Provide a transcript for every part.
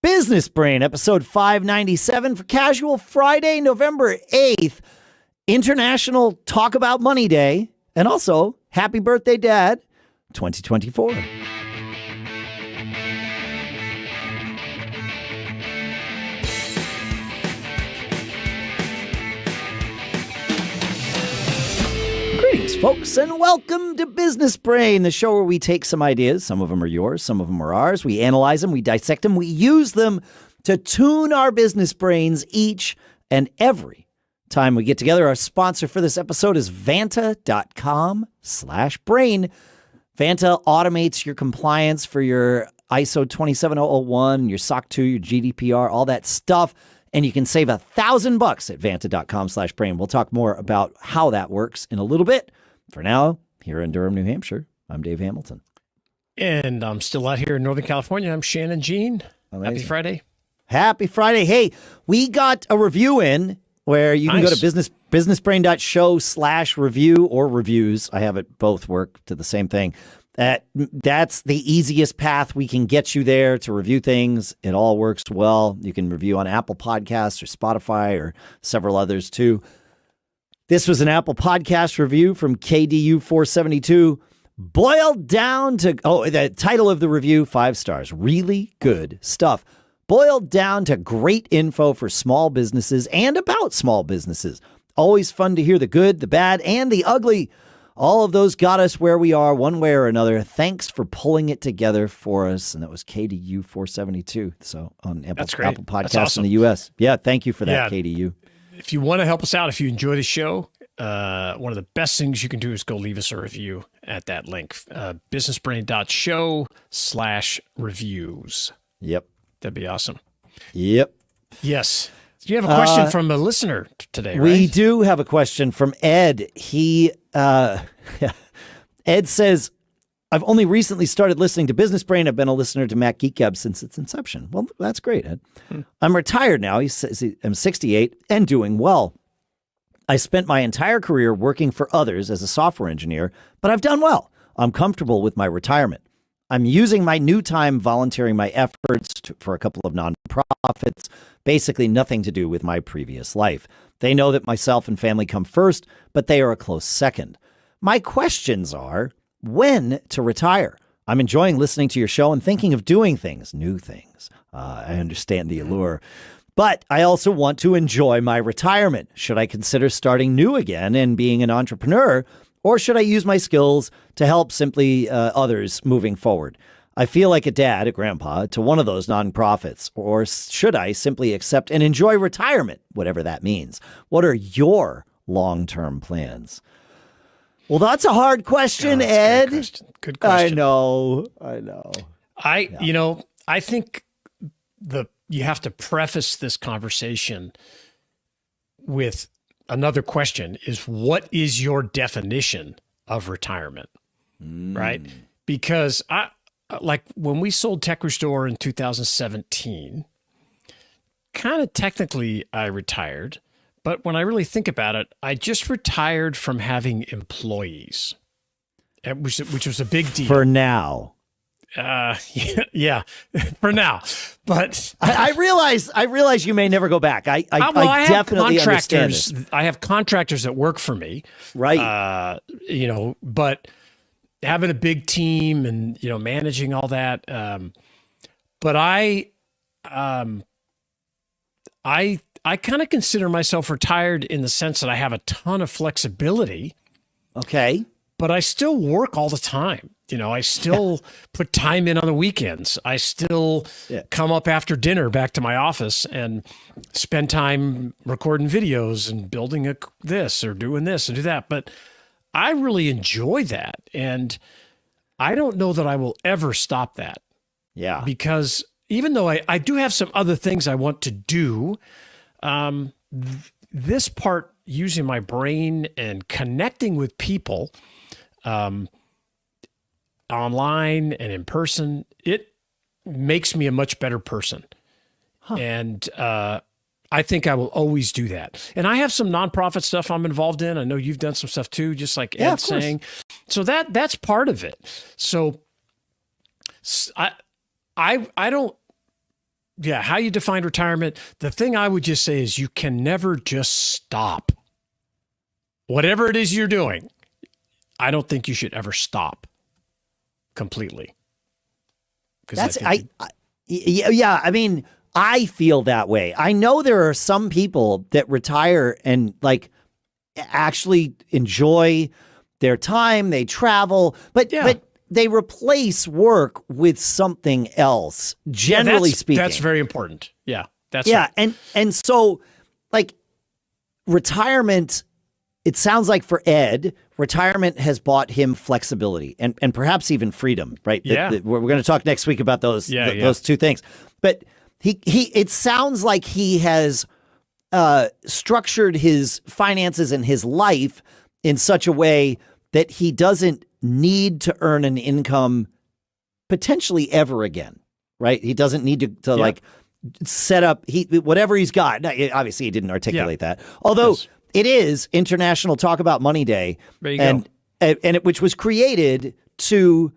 Business Brain, episode 597 for Casual Friday, November 8th, International Talk About Money Day, and also Happy Birthday, Dad, 2024. Greetings, folks, and welcome to Business Brain, the show where we take some ideas. Some of them are yours, some of them are ours. We analyze them, we dissect them, we use them to tune our business brains each and every time we get together. Our sponsor for this episode is Vanta.com/brain. Vanta automates your compliance for your ISO 27001, your SOC 2, your GDPR, all that stuff. And you can save $1,000 at Vanta.com/brain. We'll talk more about how that works in a little bit. For now, here in Durham, New Hampshire, I'm Dave Hamilton. And I'm still out here in Northern California. I'm Shannon Jean. Amazing. Happy Friday. Happy Friday. Hey, we got a review in where you can go to businessbrain.show/review or reviews. I have it both work to the same thing. That's the easiest path we can get you there to review things. It all works well. You can review on Apple Podcasts or Spotify or several others too. This was an Apple Podcast review from KDU472. Boiled down to, the title of the review, 5 stars. Really good stuff. Boiled down to great info for small businesses and about small businesses. Always fun to hear the good, the bad, and the ugly. All of those got us where we are one way or another. Thanks for pulling it together for us. And that was KDU472. So on Apple Podcasts awesome. In the U.S. Yeah, thank you for that, KDU. If you want to help us out, if you enjoy the show, one of the best things you can do is go leave us a review at that link, businessbrain.show/reviews. Yep. That'd be awesome. Yep. Yes. You have a question from a listener today, right? We do have a question from Ed. Ed says, I've only recently started listening to Business Brain. I've been a listener to Mac Geek Gab since its inception. Well, that's great, Ed. I'm retired now. He says I'm 68 and doing well. I spent my entire career working for others as a software engineer, but I've done well. I'm comfortable with my retirement. I'm using my new time volunteering my efforts for a couple of nonprofits, basically nothing to do with my previous life. They know that myself and family come first, but they are a close second. My questions are, when to retire? I'm enjoying listening to your show and thinking of doing things, new things. I understand the allure, but I also want to enjoy my retirement. Should I consider starting new again and being an entrepreneur? Or should I use my skills to help simply others moving forward? I feel like a dad, a grandpa, to one of those nonprofits. Or should I simply accept and enjoy retirement, whatever that means? What are your long-term plans? Well, that's a hard question, Ed. Good question. I know. I think you have to preface this conversation with another question is, what is your definition of retirement? Right? Because like when we sold Tech Restore in 2017, kind of technically I retired, but when I really think about it, I just retired from having employees, which was a big deal. For now. Yeah, for now. But I realize you may never go back. I definitely understand this. I have contractors that work for me, right? But having a big team and managing all that. But I kind of consider myself retired in the sense that I have a ton of flexibility. Okay, but I still work all the time. I still put time in on the weekends. I still come up after dinner back to my office and spend time recording videos and building this or doing this and do that. But I really enjoy that. And I don't know that I will ever stop that. Yeah. Because even though I do have some other things I want to do, this part, using my brain and connecting with people, online and in person, it makes me a much better person. And I think I will always do that. And I have some nonprofit stuff I'm involved in. I know you've done some stuff too, just like Ed's saying. So that's part of it. So I don't Yeah, how you define retirement. The thing I would just say is you can never just stop. Whatever it is you're doing, I don't think you should ever stop completely. Yeah. I mean, I feel that way. I know there are some people that retire and like actually enjoy their time. They travel, but they replace work with something else. Generally speaking, that's very important. Yeah, that's right. and so like retirement. It sounds like for Ed, retirement has bought him flexibility and perhaps even freedom, right? Yeah. We're going to talk next week about those two things. But it sounds like he has structured his finances and his life in such a way that he doesn't need to earn an income potentially ever again, right? He doesn't need to like set up whatever he's got. Now, obviously, he didn't articulate that. Although it is International Talk About Money Day, which was created to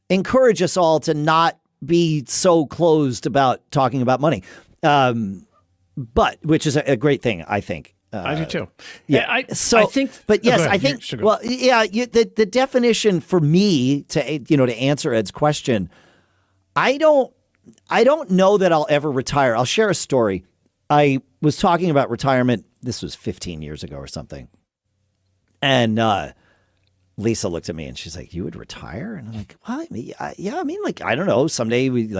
encourage us all to not be so closed about talking about money, but which is a great thing, I think. I do too. Yeah. The definition for me to answer Ed's question, I don't know that I'll ever retire. I'll share a story. I was talking about retirement. This was 15 years ago or something. And Lisa looked at me and she's like, "You would retire?" And I'm like, "Well, I mean, like, I don't know. Someday we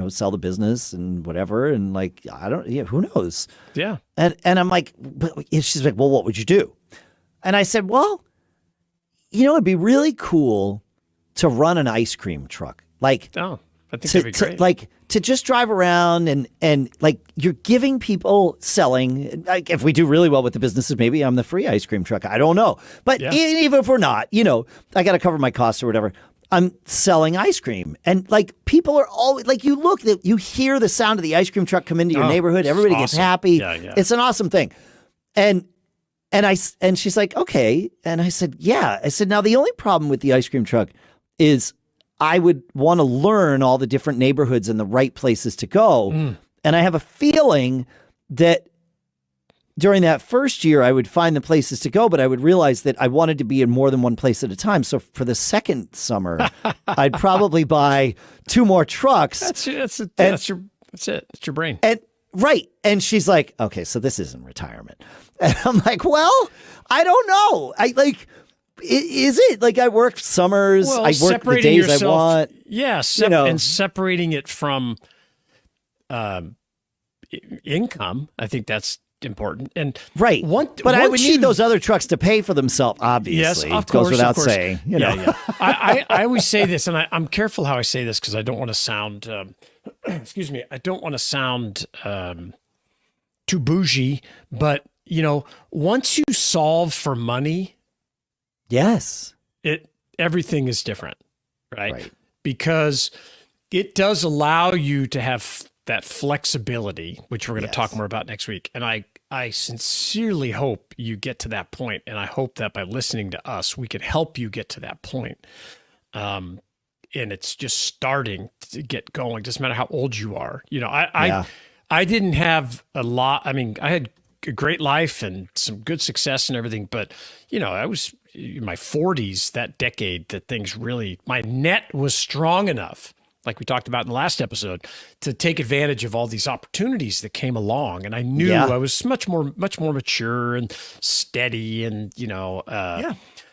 sell the business and whatever. And like, who knows?" Yeah. And I'm like, she's like, "Well, what would you do?" And I said, "Well, it'd be really cool to run an ice cream truck. Like, I think that'd be great. Like to just drive around and like you're giving people selling. Like if we do really well with the businesses, maybe I'm the free ice cream truck. I don't know. But even if we're not, I got to cover my costs or whatever. I'm selling ice cream. And like people are always like, you hear the sound of the ice cream truck come into your neighborhood. Everybody gets happy. Yeah. It's an awesome thing. And she's like, "Okay." And I said, "Yeah." I said, "Now the only problem with the ice cream truck is I would want to learn all the different neighborhoods and the right places to go. And I have a feeling that during that first year, I would find the places to go, but I would realize that I wanted to be in more than one place at a time. So for the second summer, I'd probably buy 2 more trucks." That's it. It's your brain. And right. And she's like, "Okay, so this isn't retirement." And I'm like, "Well, I don't know. Is it like I work summers? I work the days I want." Yeah, and separating it from income, I think that's important. And right, but I would need those other trucks to pay for themselves. Obviously, yes, of course, goes without saying. Yeah. I always say this, and I'm careful how I say this because I don't want to sound. Excuse me, I don't want to sound too bougie, but once you solve for money. Yes. Everything is different, right? Because it does allow you to have that flexibility, which we're going to talk more about next week. And I sincerely hope you get to that point. And I hope that by listening to us, we can help you get to that point. And it's just starting to get going. Doesn't matter how old you are. I didn't have a lot. I mean, I had a great life and some good success and everything, but I was in my 40s, that decade, that things really, my net was strong enough, like we talked about in the last episode, to take advantage of all these opportunities that came along. And I knew I was much more mature and steady and,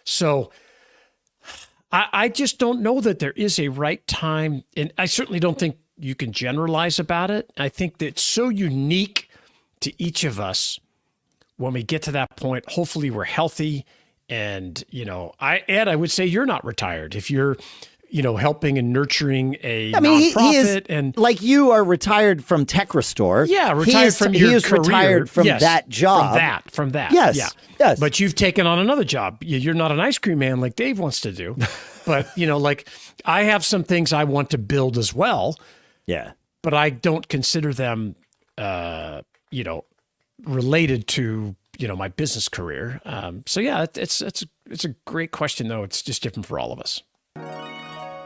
so I just don't know that there is a right time. And I certainly don't think you can generalize about it. I think that it's so unique to each of us when we get to that point. Hopefully we're healthy. And, Ed, I would say you're not retired if you're, helping and nurturing a nonprofit. He is, and like you are retired from Tech Restore. Yeah, retired from your career. He is retired from that job. From that. Yes, yes. But you've taken on another job. You're not an ice cream man like Dave wants to do. But, like I have some things I want to build as well. Yeah. But I don't consider them, related to my business career. So yeah, it's a great question though. It's just different for all of us.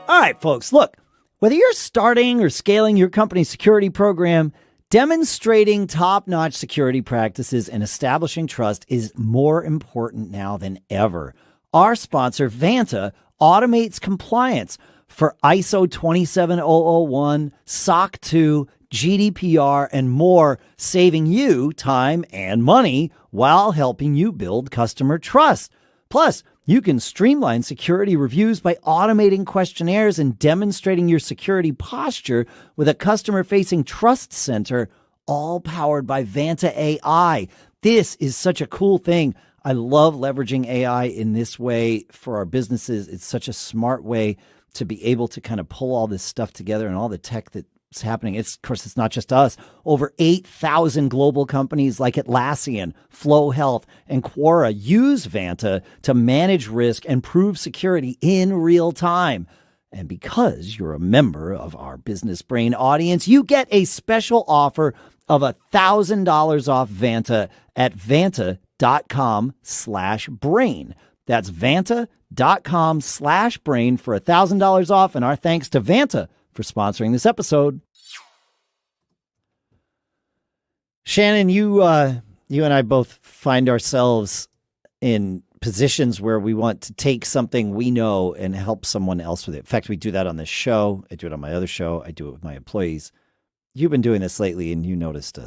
All right, folks, look, Whether you're starting or scaling your company's security program, demonstrating top-notch security practices and establishing trust is more important now than ever. Our sponsor, Vanta, automates compliance for ISO 27001, SOC 2, GDPR, and more, saving you time and money while helping you build customer trust. Plus, you can streamline security reviews by automating questionnaires and demonstrating your security posture with a customer-facing trust center, all powered by Vanta AI. This is such a cool thing. I love leveraging AI in this way for our businesses. It's such a smart way to be able to kind of pull all this stuff together and all the tech that's happening. Of course, it's not just us. Over 8,000 global companies like Atlassian, Flow Health, and Quora use Vanta to manage risk and prove security in real time. And because you're a member of our Business Brain audience, you get a special offer of $1,000 off Vanta at vanta.com/brain. That's vanta.com/brain for $1,000 off. And our thanks to Vanta for sponsoring this episode. Shannon, you and I both find ourselves in positions where we want to take something we know and help someone else with it. In fact, we do that on this show. I do it on my other show. I do it with my employees. You've been doing this lately, and you noticed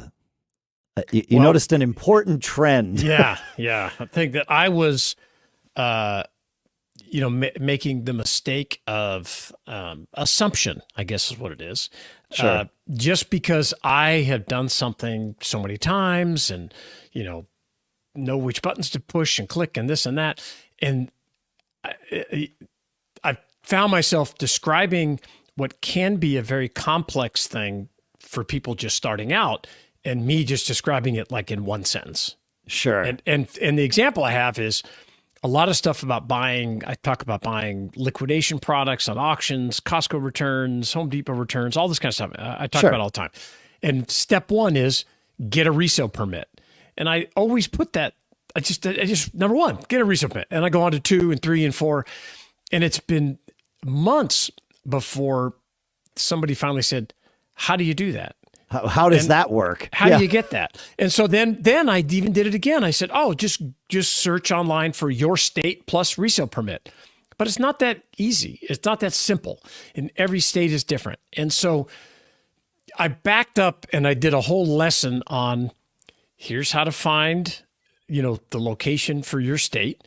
noticed an important trend. Yeah. I think that I was, making the mistake of assumption, I guess is what it is. Sure. Just because I have done something so many times and, know which buttons to push and click and this and that. And I found myself describing what can be a very complex thing for people just starting out, and me just describing it like in one sentence. Sure. And the example I have is a lot of stuff about buying. I talk about buying liquidation products on auctions, Costco returns, Home Depot returns, all this kind of stuff. I talk about it all the time. And step one is get a resale permit. And I always put that, I just number one, get a resale permit. And I go on to 2 and 3 and 4. And it's been months before somebody finally said, how do you do that? How does that work? How do you get that? And so then I even did it again. I said, just search online for your state plus resale permit. But it's not that easy. It's not that simple. And every state is different. And so I backed up and I did a whole lesson on here's how to find, the location for your state.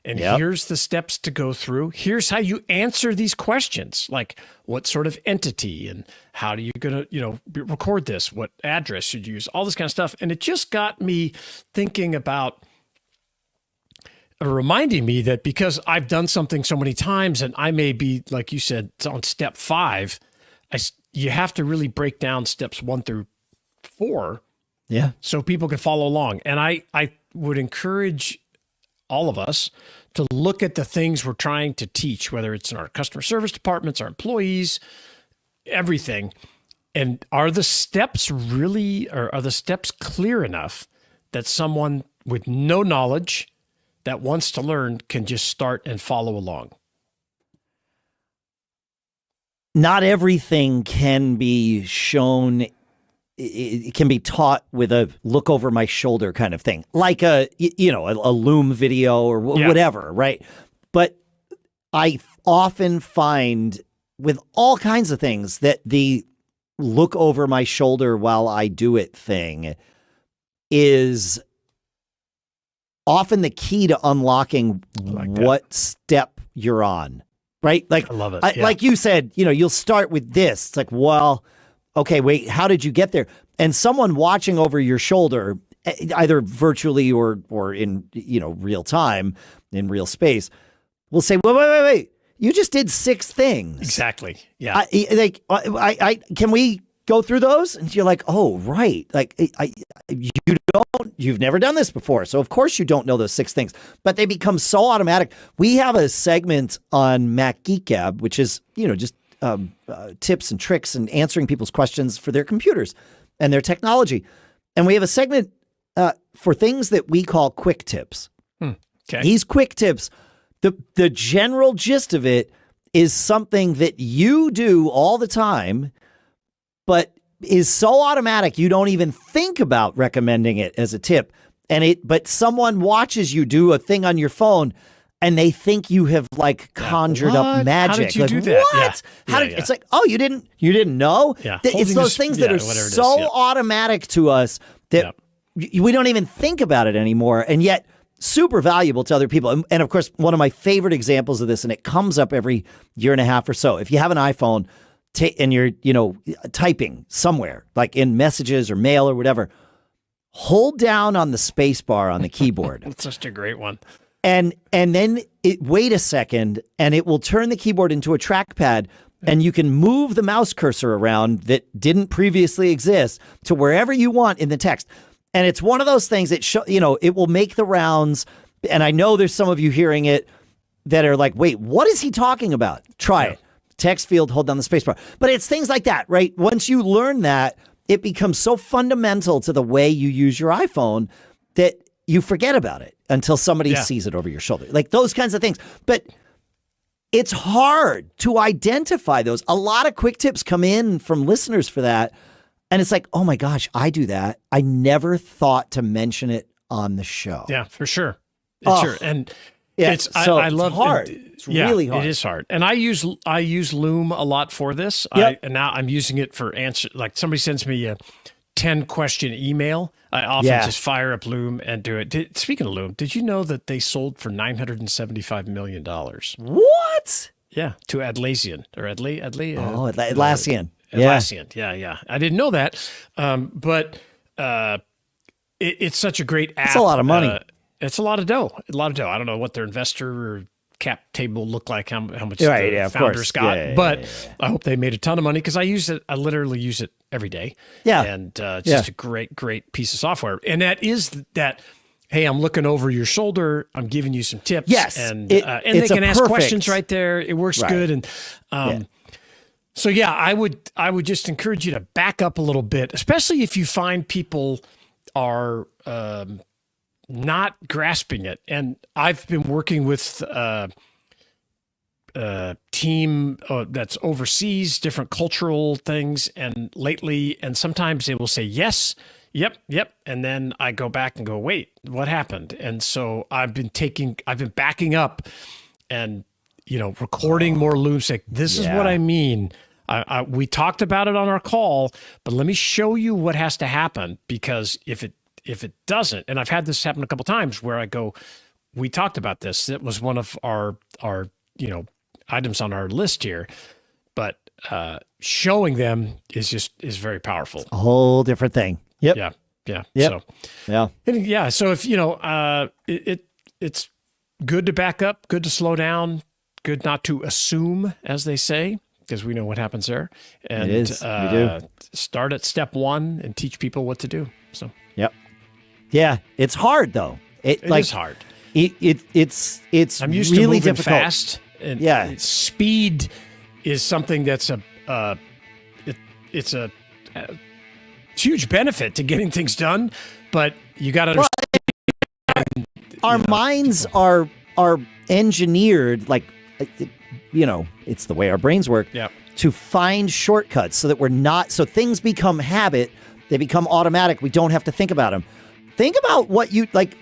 And here's the steps to go through. Here's how you answer these questions, like what sort of entity and how are you going to, record this? What address should you use? All this kind of stuff. And it just got me thinking about, reminding me that because I've done something so many times and I may be, like you said, on step 5, you have to really break down steps 1 through 4. Yeah. So people can follow along. And I would encourage all of us to look at the things we're trying to teach, whether it's in our customer service departments, our employees, everything. And are the steps clear enough that someone with no knowledge that wants to learn can just start and follow along? Not everything can be shown. It can be taught with a look over my shoulder kind of thing, like a Loom video or whatever, right? But I often find with all kinds of things that the look over my shoulder while I do it thing is often the key to unlocking what step you're on, right? Like, I love it. Like you said, you'll start with this. It's like, well, okay, wait, how did you get there? And someone watching over your shoulder, either virtually or in, real time, in real space, will say, wait. You just did 6 things. Exactly. Yeah. Can we go through those? And you're like, oh, right. Like, you've never done this before. So of course you don't know those 6 things, but they become so automatic. We have a segment on Mac Geek Gab, which is, just tips and tricks and answering people's questions for their computers and their technology. And we have a segment for things that we call quick tips. Okay. These quick tips, the general gist of it is something that you do all the time, but is so automatic you don't even think about recommending it as a tip. But someone watches you do a thing on your phone and they think you have like conjured up magic. How did you like, do that? What? Yeah. It's like, oh, you didn't know? Yeah. It's those things that are so automatic to us that we don't even think about it anymore. And yet super valuable to other people. And of course, one of my favorite examples of this, and it comes up every year and a half or so. If you have an iPhone and you're, typing somewhere, like in messages or mail or whatever, hold down on the space bar on the keyboard. That's such a great one. And then wait a second, and it will turn the keyboard into a trackpad, and you can move the mouse cursor around that didn't previously exist to wherever you want in the text. And it's one of those things that it will make the rounds. And I know there's some of you hearing it that are like, wait, what is he talking about? Try it. Text field, hold down the space bar. But it's things like that, right? Once you learn that, it becomes so fundamental to the way you use your iPhone that you forget about it until somebody sees it over your shoulder. Like those kinds of things. But it's hard to identify those. A lot of quick tips come in from listeners for that. And it's like, oh my gosh, I do that. I never thought to mention it on the show. Yeah, for sure. Sure. And I love hard. It's really hard. It is hard. And I use Loom a lot for this. Yep. And now I'm using it for answer. Like somebody sends me a 10-question email. I often just fire up Loom and do it. Speaking of Loom, did you know that they sold for $975 million? What? Yeah, to Atlassian or Atlassian. Atlassian. Atlassian. Yeah. I didn't know that. But it's such a great app. It's a lot of money. It's a lot of dough. I don't know what their investor or cap table looked like, how much the founders got, but I hope they made a ton of money because I use it. I literally use it every day. Yeah. And just a great piece of software. And that is that, hey, I'm looking over your shoulder. I'm giving you some tips. Yes. And they can ask questions right there. It works good. And so, I would just encourage you to back up a little bit, especially if you find people are not grasping it. And I've been working with a team that's overseas, different cultural things, and sometimes they will say yes, yep, and then I go back and go, wait, what happened? And so I've been backing up and recording more loops. Like, this is what I mean. We talked about it on our call, but let me show you what has to happen, because if it doesn't, and I've had this happen a couple times where I go, we talked about this. It was one of our items on our list here, but showing them is very powerful. It's a whole different thing. Yep. Yeah. Yep. So if it's good to back up, good to slow down, good not to assume, as they say, because we know what happens there. And it is. We do. Start at step one and teach people what to do. So. Yep. Yeah, it's hard though. It is hard. It's I'm used really to moving difficult. fast. And speed is something that's it's a huge benefit to getting things done, but you got to understand. Our minds are engineered like, it's the way our brains work. Yep. To find shortcuts so that so things become habit, they become automatic. We don't have to think about them. Think about what you like.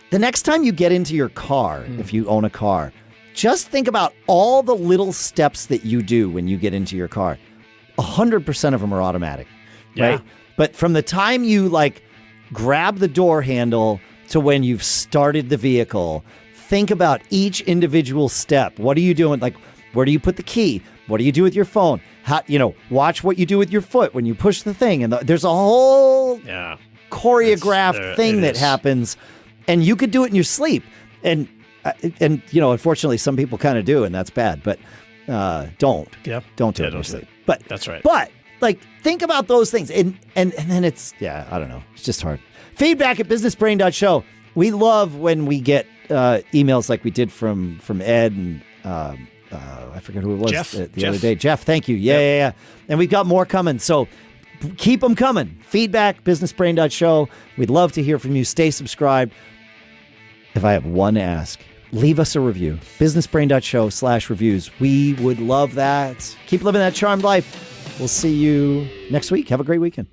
The next time you get into your car, if you own a car, just think about all the little steps that you do when you get into your car. 100% of them are automatic, right? But from the time you grab the door handle to when you've started the vehicle, think about each individual step. What are you doing? Like, where do you put the key? What do you do with your phone? How, watch what you do with your foot when you push the thing. And there's a whole choreographed thing that happens, and you could do it in your sleep. And unfortunately, some people kind of do, and that's bad. But don't do it in your sleep. But that's right. But think about those things, and then it's I don't know. It's just hard. Feedback at businessbrain.show. We love when we get emails like we did from Ed and I forget who it was Jeff. the other day. Jeff, thank you. Yeah. And we've got more coming. So keep them coming. Feedback, businessbrain.show. We'd love to hear from you. Stay subscribed. If I have one ask, leave us a review. businessbrain.show/reviews. We would love that. Keep living that charmed life. We'll see you next week. Have a great weekend.